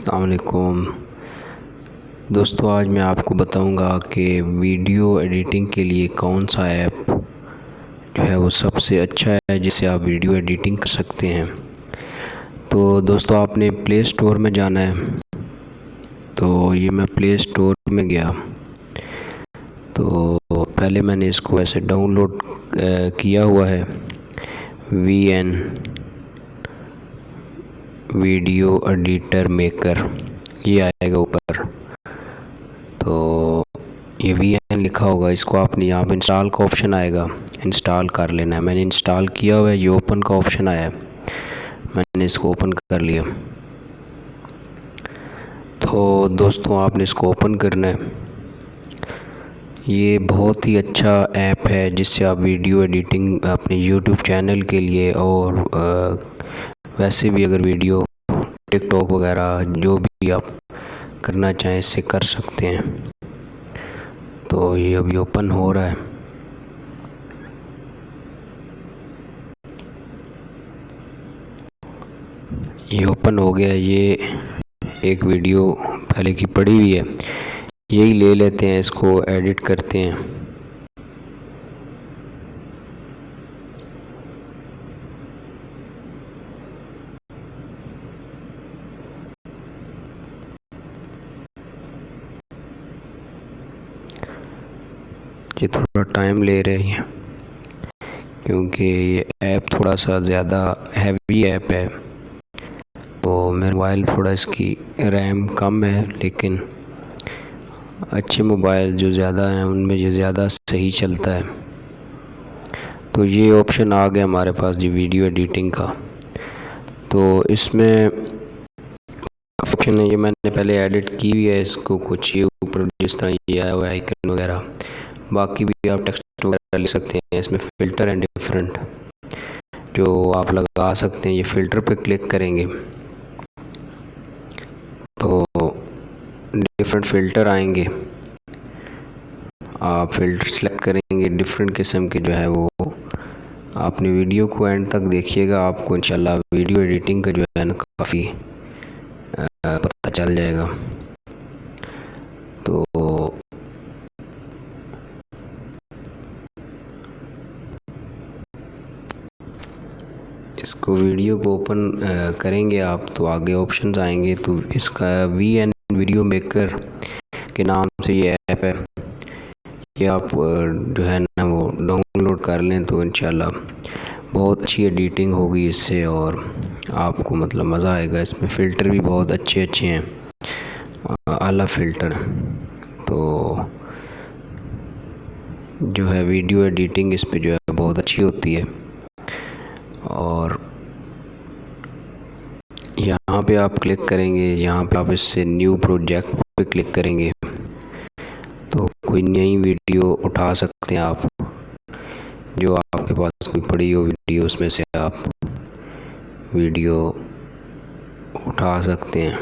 अस्सलाम वालेकुम दोस्तों, आज मैं आपको बताऊंगा कि वीडियो एडिटिंग के लिए कौन सा ऐप जो है वो सबसे अच्छा है जिससे आप वीडियो एडिटिंग कर सकते हैं। तो दोस्तों, आपने प्ले स्टोर में जाना है। तो ये मैं प्ले स्टोर में गया तो पहले मैंने इसको ऐसे डाउनलोड किया हुआ है। VN वीडियो एडिटर मेकर ये आएगा ऊपर। तो ये VN लिखा होगा, इसको आपने यहाँ पे इंस्टॉल का ऑप्शन आएगा, इंस्टॉल कर लेना है। मैंने इंस्टॉल किया हुआ है। ये ओपन का ऑप्शन आया है, मैंने इसको ओपन कर लिया। तो दोस्तों, आपने इसको ओपन करना है। ये बहुत ही अच्छा ऐप है जिससे आप वीडियो एडिटिंग अपने YouTube चैनल के लिए और वैसे भी अगर वीडियो टिकटॉक वगैरह जो भी आप करना चाहें इससे कर सकते हैं। तो ये अभी ओपन हो रहा है। ये ओपन हो गया। ये एक वीडियो पहले की पड़ी हुई है, यही ले लेते हैं, इसको एडिट करते हैं। ये थोड़ा टाइम ले रही है क्योंकि ये ऐप थोड़ा सा ज़्यादा हैवी ऐप है। तो मेरा मोबाइल थोड़ा इसकी रैम कम है, लेकिन अच्छे मोबाइल जो ज़्यादा हैं उनमें ये ज़्यादा सही चलता है। तो ये ऑप्शन आ गया हमारे पास जी वीडियो एडिटिंग का। तो इसमें ऑप्शन है, ये मैंने पहले एडिट की हुई है इसको, कुछ ये ऊपर जिस तरह ये आया हुआ है आइकन वगैरह। बाकी भी आप टेक्स्ट वगैरह लिख सकते हैं। इसमें फ़िल्टर एंड डिफरेंट जो आप लगा सकते हैं। ये फ़िल्टर पे क्लिक करेंगे तो डिफरेंट फ़िल्टर आएंगे। आप फ़िल्टर सेलेक्ट करेंगे डिफरेंट किस्म के जो है वो। आपने वीडियो को एंड तक देखिएगा, आपको इंशाल्लाह वीडियो एडिटिंग का जो है ना काफ़ी पता चल जाएगा। तो इसको वीडियो को ओपन करेंगे आप तो आगे ऑप्शंस आएंगे। तो इसका VN वीडियो मेकर के नाम से ये ऐप है। ये आप जो है ना वो डाउनलोड कर लें तो इंशाल्लाह बहुत अच्छी एडिटिंग होगी इससे, और आपको मतलब मज़ा आएगा। इसमें फ़िल्टर भी बहुत अच्छे अच्छे हैं, आला फ़िल्टर। तो जो है वीडियो एडिटिंग इस पे जो है बहुत अच्छी होती है। और यहाँ पे आप क्लिक करेंगे, यहाँ पे आप इससे न्यू प्रोजेक्ट पे क्लिक करेंगे तो कोई नई वीडियो उठा सकते हैं आप, जो आपके पास कोई पड़ी हो वीडियो उसमें से आप वीडियो उठा सकते हैं।